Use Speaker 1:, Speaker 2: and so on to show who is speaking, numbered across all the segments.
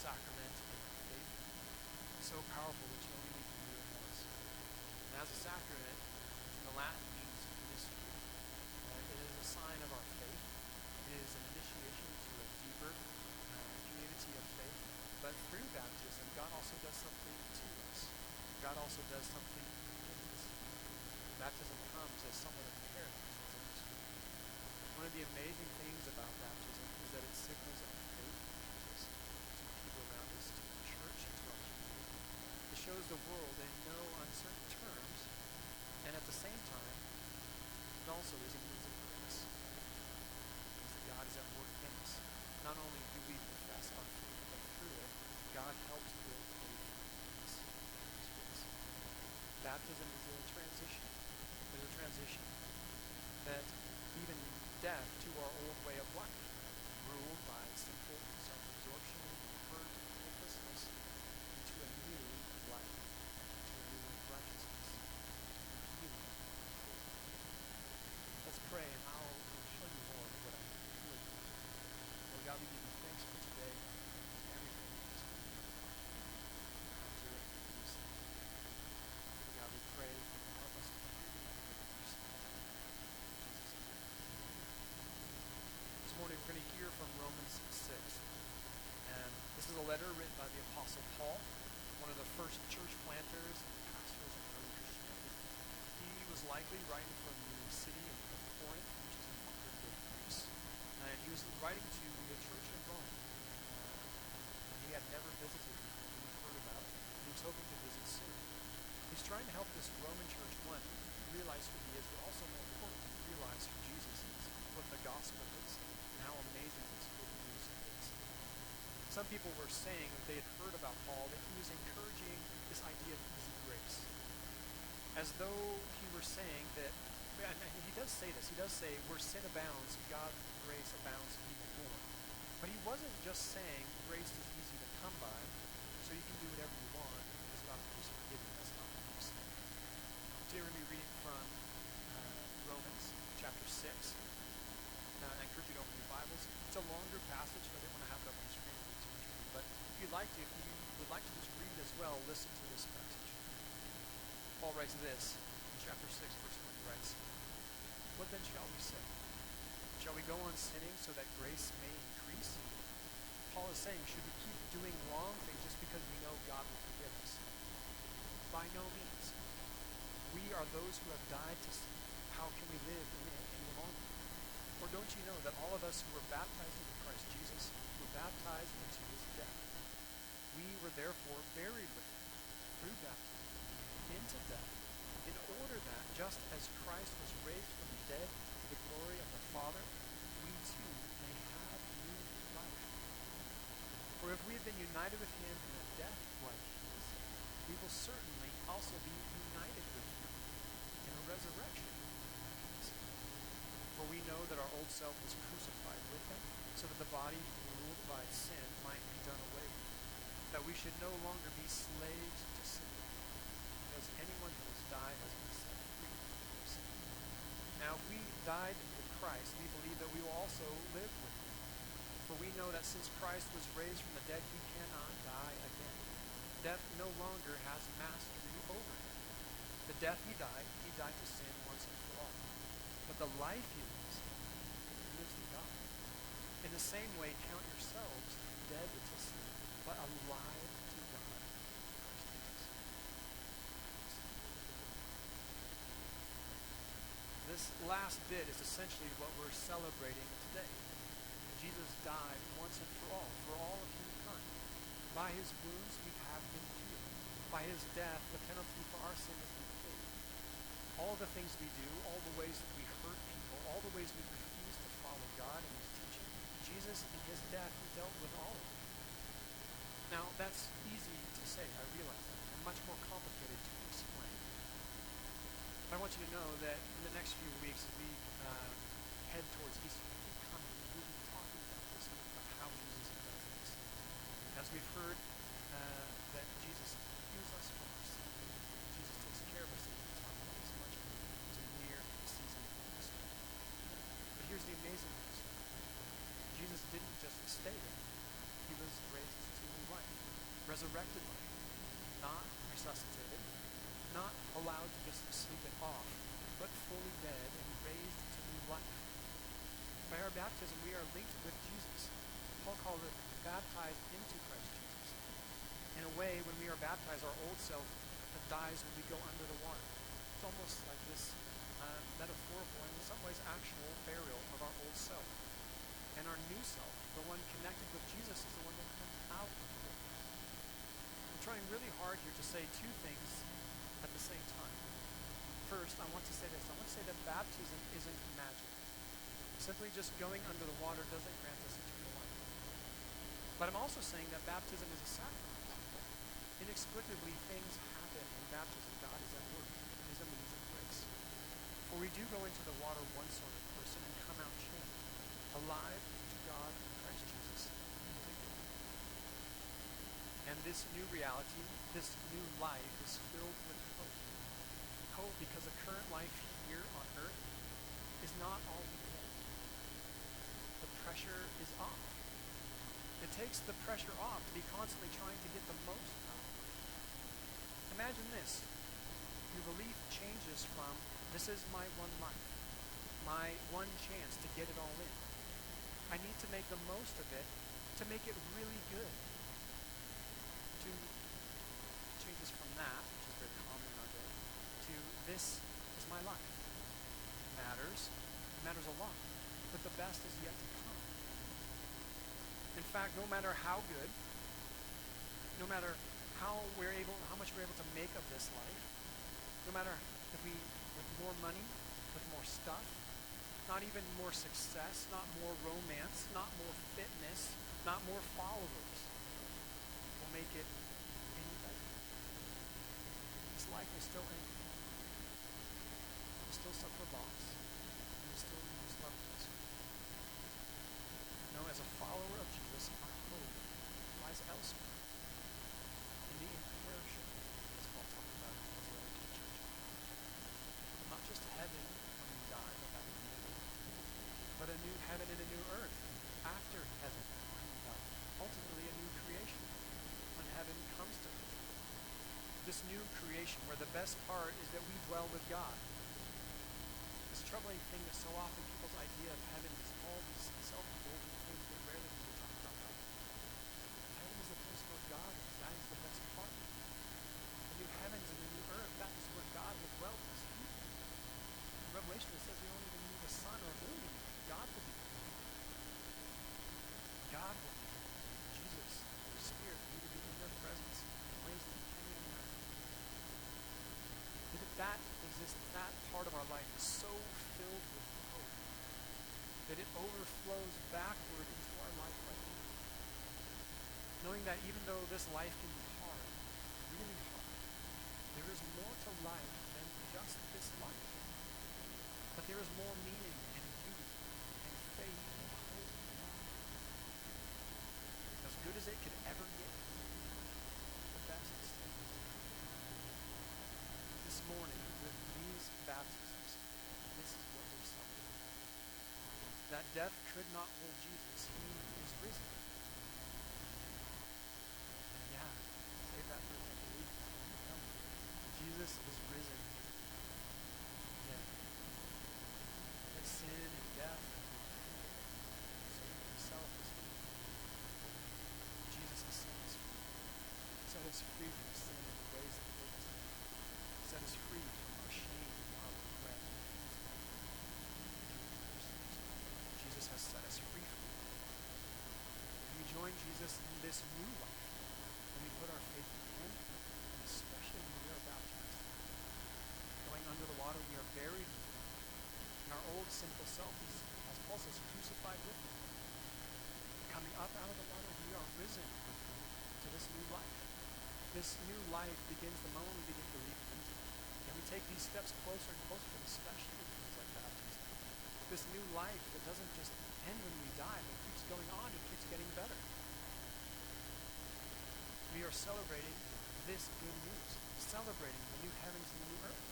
Speaker 1: sacrament in our faith. It's so powerful that you only need to do it once. And as a sacrament, which in the Latin means mystery, it is a sign of our faith. It is an initiation to a deeper community of faith. But through baptism, God also does something to us. God also does something in us. Baptism comes as somewhat of an inheritance, as I described. One of the amazing things about baptism is that it signals our faith in Jesus to the people around us, to the church, and to our community. It shows the world in no uncertain terms, and at the same time, it also is a means of grace. It means that God is at work in us. Not only do we profess our faith, but through it, God helps build faith in us. Baptism is a transition. There's a transition that even death to our old way of life, ruled by sinful self-absorption, hurt, and hopelessness, into a new life, to a new righteousness, and healing and wholeness. Let's pray, and I'll show you more of what I really mean. Lord God, we give you thanks for today and everything that has been come to it and you say. Lord God, we pray that you help us to hear you and live in your Son. In Jesus' name. This morning we're going to hear from Romans 6. And this is a letter written by the Apostle Paul, one of the first church planters and pastors in early Christianity. He was likely writing from the city of Corinth, which is in modern-day Greece. And he was writing to the church in Rome. He had never visited before, he heard about it, and he was hoping to visit soon. He's trying to help this Roman church, one, realize who he is, but also more importantly, realize who Jesus is, what the gospel is, and how amazing this good news is. Some people were saying that they had heard about Paul, that he was encouraging this idea of easy grace. As though he were saying that, and he does say this, he does say, where sin abounds, God's grace abounds even more. But he wasn't just saying grace is easy to come by, so you can do whatever you want, because God is forgiving. That's not what he was saying. Today we're going to be reading from Romans chapter 6. Now, I encourage you to open your Bibles. It's a longer passage, but I didn't want to have it up on the screen too much. But if you'd like to, if you would like to just read as well, listen to this passage. Paul writes this in chapter 6, verse 1. He writes, "What then shall we say? Shall we go on sinning so that grace may increase?" Paul is saying, should we keep doing wrong things just because we know God will forgive us? By no means. We are those who have died to sin. How can we live in it any longer? Or don't you know that all of us who were baptized into Christ Jesus were baptized into his death? We were therefore buried with him through baptism into death, in order that, just as Christ was raised from the dead to the glory of the Father, we too may have new life. For if we have been united with him in a death like his, we will certainly also be united with him in a resurrection like his. For we know that our old self was crucified with him, so that the body ruled by sin might be done away with, that we should no longer be slaves to sin, because anyone who has died has been set free from sin. Now if we died with Christ, we believe that we will also live with him. For we know that since Christ was raised from the dead, he cannot die again. Death no longer has mastery over him. The death he died to sin once and for all. But the life he lives to God. In the same way, count yourselves dead to sin, but alive to God in Christ Jesus. This last bit is essentially what we're celebrating today. Jesus died once and for all of humankind. By his wounds we have been healed. By his death, the penalty for our sin has been paid. All the things we do, all the ways that we hurt people, all the ways we refuse to follow God and his teaching, Jesus in his death, he dealt with all of it. Now, that's easy to say, I realize that, and much more complicated to explain. But I want you to know that in the next few weeks, as we head towards Easter, we'll be talking about this, about how Jesus does this. As we've heard that Jesus heals us from our sin, Jesus takes care of us, and we'll talk about this much more as we near the season of Easter. But here's the amazing news. Jesus didn't just stay there. He was raised to new life. resurrected life, not resuscitated, not allowed to just sleep it off, but fully dead and raised to new life. By our baptism, we are linked with Jesus. Paul calls it baptized into Christ Jesus. In a way, when we are baptized, our old self dies when we go under the water. It's almost like this metaphorical and in some ways actual burial of our old self. And our new self, the one connected with Jesus, is the one that comes out of the water. I'm trying really hard here to say two things at the same time. First, I want to say this. I want to say that baptism isn't magic. Simply just going under the water doesn't grant us eternal life. But I'm also saying that baptism is a sacrament. Inexplicably, things happen in baptism. God is at work. It is a means of grace. For we do go into the water one sort of person and come out changed, alive to God in Christ Jesus. And this new reality, this new life is filled with hope. Hope because the current life here on earth is not all we get. The pressure is off. It takes the pressure off to be constantly trying to get the most out of it. Imagine this. Your belief changes from, this is my one life, my one chance to get it all in. I need to make the most of it to make it really good. To changes from that, which is very common in our day, to this is my life. It matters a lot, but the best is yet to come. In fact, no matter how good, no matter how much we're able to make of this life, no matter if we, with more money, with more stuff, not even more success, not more romance, not more fitness, not more followers, will make it any better. This life will still end. We'll still suffer loss, and we'll still lose loved ones. No, as a follower of Jesus, our hope lies elsewhere, in the imperishable, as Paul talked about in his letter to the church. Not just heaven when we die, but that would be it. But a new heaven and a new earth after heaven when we die. Ultimately, a new creation when heaven comes to earth. This new creation where the best part is that we dwell with God. This troubling thing that so often people's idea of heaven is all these self-indulgent things that rarely people talk about God. Heaven is the place where God is. That is the best part. The new heavens and the new earth, that is where God will dwell with his people. In Revelation it says we don't even need the sun or moon anymore. God will be there. God will be there. Jesus, the Spirit, need to be in their presence in ways that we can't even imagine. That if that exists, that part of our life is so filled with hope that it overflows backward into our life right now. Knowing that even though this life can be hard, really hard, there is more to life than just this life. But there is more meaning and beauty and faith and hope in life. As good as it could ever get, the best is still to come. This morning, with these baptisms, this is what we're celebrating. That death could not hold Jesus. He is risen. And yeah, say that for me. Believe it. Jesus is risen. Yeah. That sin and death, so himself is free. Jesus has set us free. Set us free from sin and the ways that hold us down. Set us free from our shame and our regret. Jesus has set us free from it. We join Jesus in this new life when we put our faith in him, and especially when we are baptized. Going under the water, we are buried with him. And our old sinful self is, as Paul says, crucified with him. Coming up out of the water, we are risen with him to this new life. This new life begins the moment we begin to believe in him. And we take these steps closer and closer, especially with things like baptism. This new life that doesn't just end when we die, but keeps going on and keeps getting better. We are celebrating this good news, celebrating the new heavens and the new earth.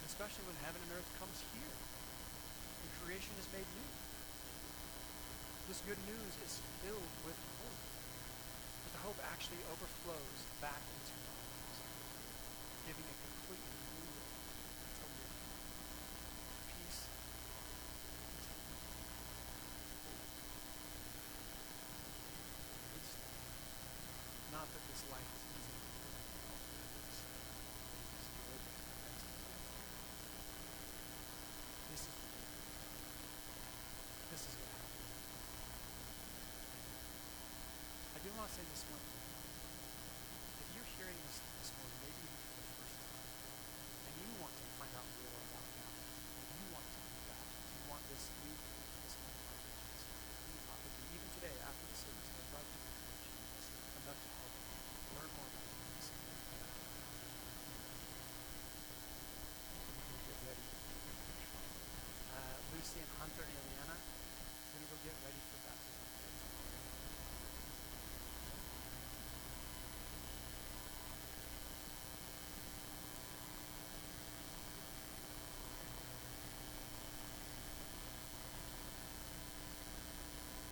Speaker 1: And especially when heaven and earth comes here, and creation is made new. This good news is filled with hope. But the hope actually overflows back into our lives, giving a completely new way to live. Peace and contentment. Not that this life is easy. It's good, but that's this is the way. This is what happens. I do want to say this one thing.